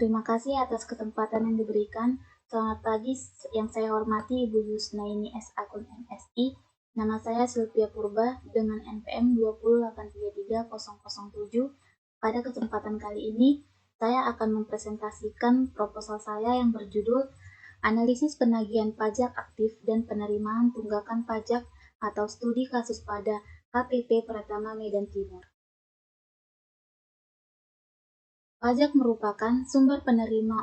Terima kasih atas kesempatan yang diberikan. Selamat pagi yang saya hormati Ibu Yusnaini S. akun MSI. Nama saya Sylvia Purba dengan NPM 20833.007. Pada kesempatan kali ini, saya akan mempresentasikan proposal saya yang berjudul Analisis Penagihan Pajak Aktif dan Penerimaan Tunggakan Pajak atau Studi Kasus pada KPP Pratama Medan Timur. Pajak merupakan sumber penerima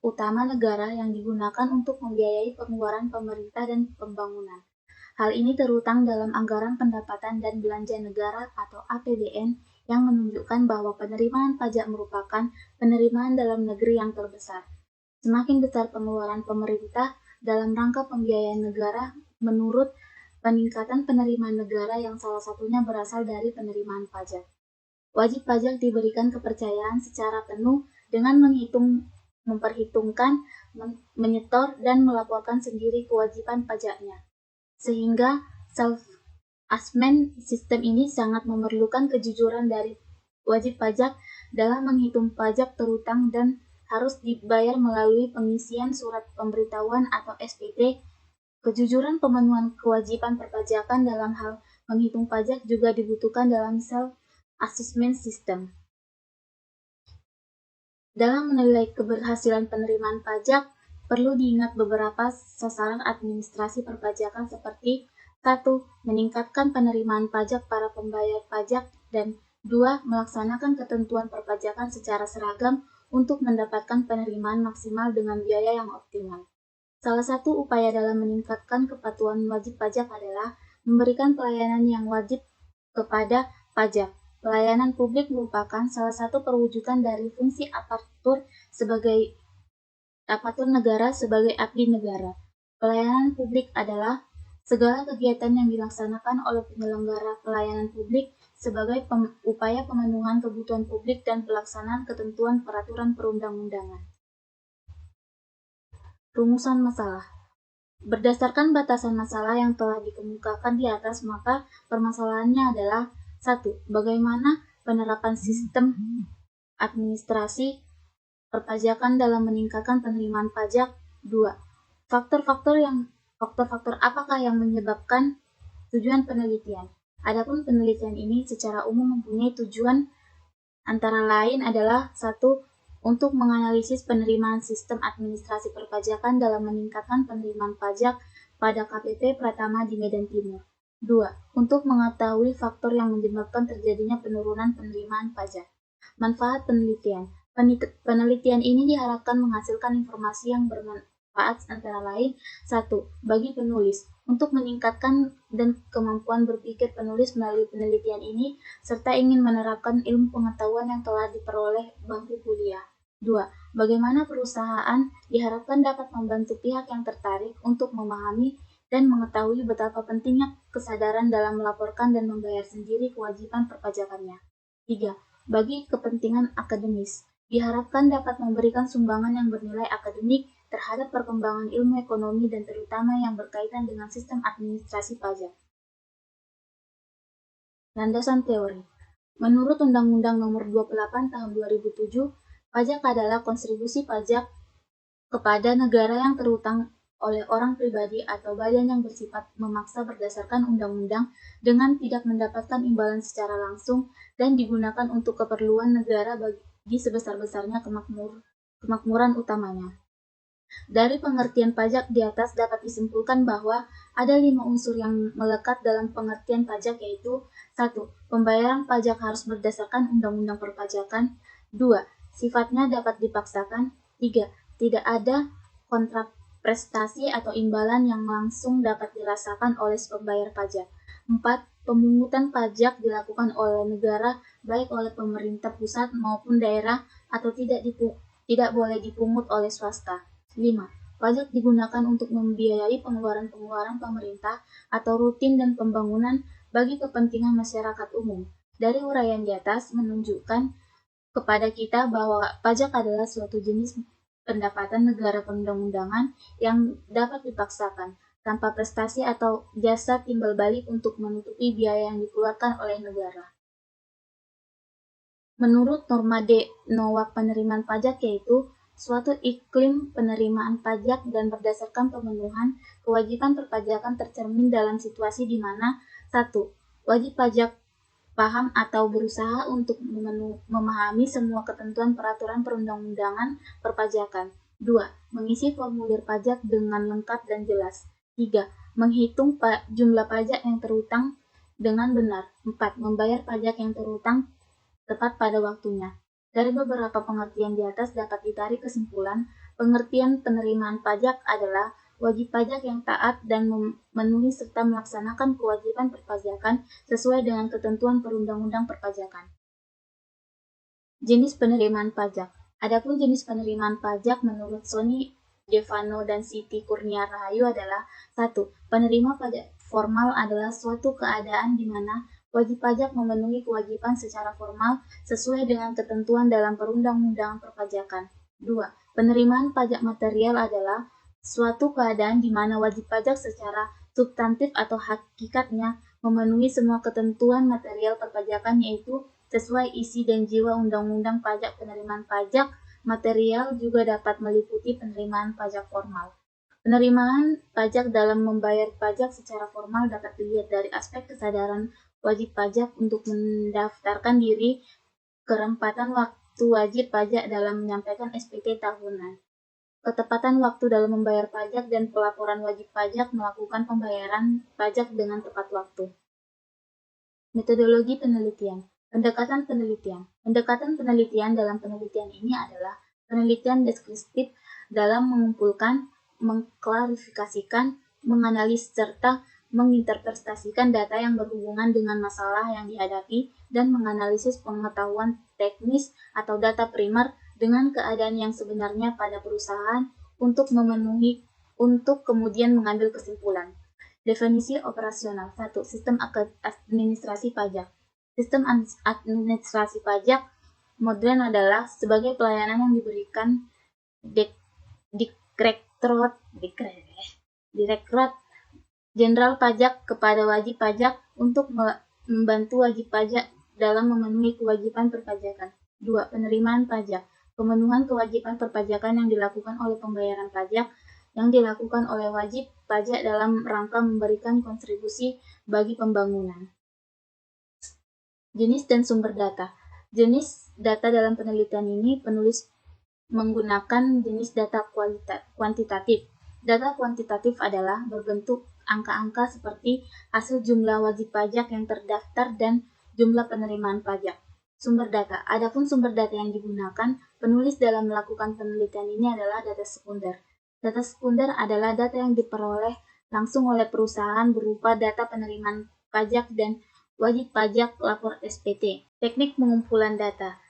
utama negara yang digunakan untuk membiayai pengeluaran pemerintah dan pembangunan. Hal ini terutang dalam anggaran pendapatan dan belanja negara atau APBN yang menunjukkan bahwa penerimaan pajak merupakan penerimaan dalam negeri yang terbesar. Semakin besar pengeluaran pemerintah dalam rangka pembiayaan negara menurut peningkatan penerimaan negara yang salah satunya berasal dari penerimaan pajak. Wajib pajak diberikan kepercayaan secara penuh dengan memperhitungkan, menyetor, dan melaporkan sendiri kewajiban pajaknya. Sehingga self-assessment sistem ini sangat memerlukan kejujuran dari wajib pajak dalam menghitung pajak terutang dan harus dibayar melalui pengisian surat pemberitahuan atau SPT. Kejujuran pemenuhan kewajiban perpajakan dalam hal menghitung pajak juga dibutuhkan dalam self-assessment system. Dalam menilai keberhasilan penerimaan pajak, perlu diingat beberapa sasaran administrasi perpajakan seperti 1. Meningkatkan penerimaan pajak para pembayar pajak dan 2. Melaksanakan ketentuan perpajakan secara seragam untuk mendapatkan penerimaan maksimal dengan biaya yang optimal. Salah satu upaya dalam meningkatkan kepatuhan wajib pajak adalah memberikan pelayanan yang wajib kepada pajak. Pelayanan publik merupakan salah satu perwujudan dari fungsi aparatur negara sebagai abdi negara. Pelayanan publik adalah segala kegiatan yang dilaksanakan oleh penyelenggara pelayanan publik sebagai upaya pemenuhan kebutuhan publik dan pelaksanaan ketentuan peraturan perundang-undangan. Rumusan masalah. Berdasarkan batasan masalah yang telah dikemukakan di atas, maka permasalahannya adalah 1. Bagaimana penerapan sistem administrasi perpajakan dalam meningkatkan penerimaan pajak? 2. Faktor-faktor apakah yang menyebabkan tujuan penelitian? Adapun penelitian ini secara umum mempunyai tujuan antara lain adalah 1. Untuk menganalisis penerimaan sistem administrasi perpajakan dalam meningkatkan penerimaan pajak pada KPP Pratama di Medan Timur. 2. Untuk mengetahui faktor yang menyebabkan terjadinya penurunan penerimaan pajak. Manfaat penelitian. Penelitian ini diharapkan menghasilkan informasi yang bermanfaat antara lain 1. Bagi penulis, untuk meningkatkan dan kemampuan berpikir penulis melalui penelitian ini, serta ingin menerapkan ilmu pengetahuan yang telah diperoleh bangku kuliah. 2. Bagaimana perusahaan diharapkan dapat membantu pihak yang tertarik untuk memahami dan mengetahui betapa pentingnya kesadaran dalam melaporkan dan membayar sendiri kewajiban perpajakannya. 3. Bagi kepentingan akademis, diharapkan dapat memberikan sumbangan yang bernilai akademik terhadap perkembangan ilmu ekonomi dan terutama yang berkaitan dengan sistem administrasi pajak. Landasan teori. Menurut Undang-Undang Nomor 28 Tahun 2007, pajak adalah kontribusi pajak kepada negara yang terutang oleh orang pribadi atau badan yang bersifat memaksa berdasarkan undang-undang dengan tidak mendapatkan imbalan secara langsung dan digunakan untuk keperluan negara bagi sebesar-besarnya kemakmuran utamanya. Dari pengertian pajak di atas dapat disimpulkan bahwa ada 5 unsur yang melekat dalam pengertian pajak, yaitu 1. Pembayaran pajak harus berdasarkan undang-undang perpajakan. 2. Sifatnya dapat dipaksakan. 3. Tidak ada kontrak prestasi atau imbalan yang langsung dapat dirasakan oleh pembayar pajak. 4. Pemungutan pajak dilakukan oleh negara, baik oleh pemerintah pusat maupun daerah, atau tidak boleh dipungut oleh swasta. 5. Pajak digunakan untuk membiayai pengeluaran-pengeluaran pemerintah atau rutin dan pembangunan bagi kepentingan masyarakat umum. Dari uraian di atas menunjukkan kepada kita bahwa pajak adalah suatu jenis pendapatan negara perundang-undangan yang dapat dipaksakan tanpa prestasi atau jasa timbal balik untuk menutupi biaya yang dikeluarkan oleh negara. Menurut norma D. NOWAK penerimaan pajak, yaitu suatu iklim penerimaan pajak dan berdasarkan pemenuhan kewajiban perpajakan tercermin dalam situasi di mana 1. Wajib pajak paham atau berusaha untuk memahami semua ketentuan peraturan perundang-undangan perpajakan. 2. Mengisi formulir pajak dengan lengkap dan jelas. 3. Menghitung jumlah pajak yang terutang dengan benar. 4. Membayar pajak yang terutang tepat pada waktunya. Dari beberapa pengertian di atas dapat ditarik kesimpulan, pengertian penerimaan pajak adalah wajib pajak yang taat dan memenuhi serta melaksanakan kewajiban perpajakan sesuai dengan ketentuan perundang-undang perpajakan. Jenis penerimaan pajak. Adapun jenis penerimaan pajak menurut Sony Devano dan Siti Kurnia Rahayu adalah 1. Penerima pajak formal adalah suatu keadaan di mana wajib pajak memenuhi kewajiban secara formal sesuai dengan ketentuan dalam perundang-undangan perpajakan. 2. Penerimaan pajak material adalah suatu keadaan di mana wajib pajak secara substantif atau hakikatnya memenuhi semua ketentuan material perpajakan yaitu sesuai isi dan jiwa Undang-Undang Pajak. Penerimaan pajak material juga dapat meliputi penerimaan pajak formal. Penerimaan pajak dalam membayar pajak secara formal dapat dilihat dari aspek kesadaran wajib pajak untuk mendaftarkan diri, kerempatan waktu wajib pajak dalam menyampaikan SPT tahunan, ketepatan waktu dalam membayar pajak, dan pelaporan wajib pajak melakukan pembayaran pajak dengan tepat waktu. Metodologi penelitian. Pendekatan penelitian. Pendekatan penelitian dalam penelitian ini adalah penelitian deskriptif dalam mengumpulkan, mengklarifikasikan, menganalisis, serta menginterpretasikan data yang berhubungan dengan masalah yang dihadapi dan menganalisis pengetahuan teknis atau data primer dengan keadaan yang sebenarnya pada perusahaan untuk kemudian mengambil kesimpulan. Definisi operasional. 1. Sistem administrasi pajak. Sistem administrasi pajak modern adalah sebagai pelayanan yang diberikan Direktorat Jenderal Pajak kepada wajib pajak untuk membantu wajib pajak dalam memenuhi kewajiban perpajakan. 2. Penerimaan pajak. Pemenuhan kewajiban perpajakan yang dilakukan oleh pembayaran pajak yang dilakukan oleh wajib pajak dalam rangka memberikan kontribusi bagi pembangunan. Jenis dan sumber data. Jenis data dalam penelitian ini penulis menggunakan jenis data kuantitatif. Data kuantitatif adalah berbentuk angka-angka seperti hasil jumlah wajib pajak yang terdaftar dan jumlah penerimaan pajak. Sumber data. Adapun sumber data yang digunakan penulis dalam melakukan penelitian ini adalah data sekunder. Data sekunder adalah data yang diperoleh langsung oleh perusahaan berupa data penerimaan pajak dan wajib pajak lapor SPT. Teknik pengumpulan data.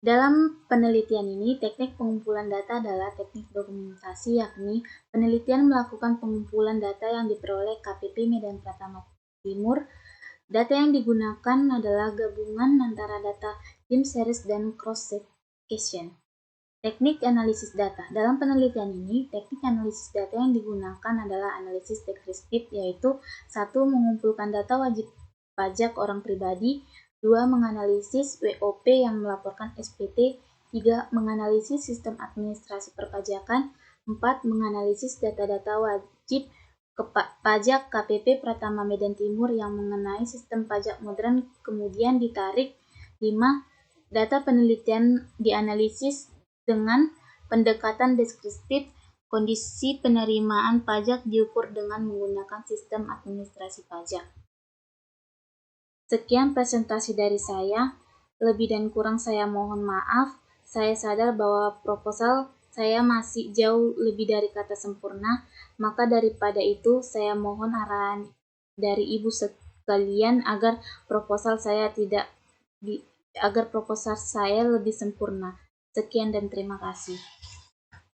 Dalam penelitian ini, teknik pengumpulan data adalah teknik dokumentasi, yakni penelitian melakukan pengumpulan data yang diperoleh KPP Medan Pratama Timur. Data yang digunakan adalah gabungan antara data time series dan cross-section. Teknik analisis data. Dalam penelitian ini, teknik analisis data yang digunakan adalah analisis deskriptif, yaitu 1. Mengumpulkan data wajib pajak orang pribadi, 2. Menganalisis WOP yang melaporkan SPT, 3. Menganalisis sistem administrasi perpajakan, 4. Menganalisis data-data wajib pajak KPP Pratama Medan Timur yang mengenai sistem pajak modern kemudian ditarik. 5. Data penelitian dianalisis dengan pendekatan deskriptif. Kondisi penerimaan pajak diukur dengan menggunakan sistem administrasi pajak. Sekian presentasi dari saya. Lebih dan kurang saya mohon maaf. Saya sadar bahwa proposal saya masih jauh lebih dari kata sempurna. Maka daripada itu, saya mohon arahan dari Ibu sekalian agar proposal saya lebih sempurna. Sekian dan terima kasih.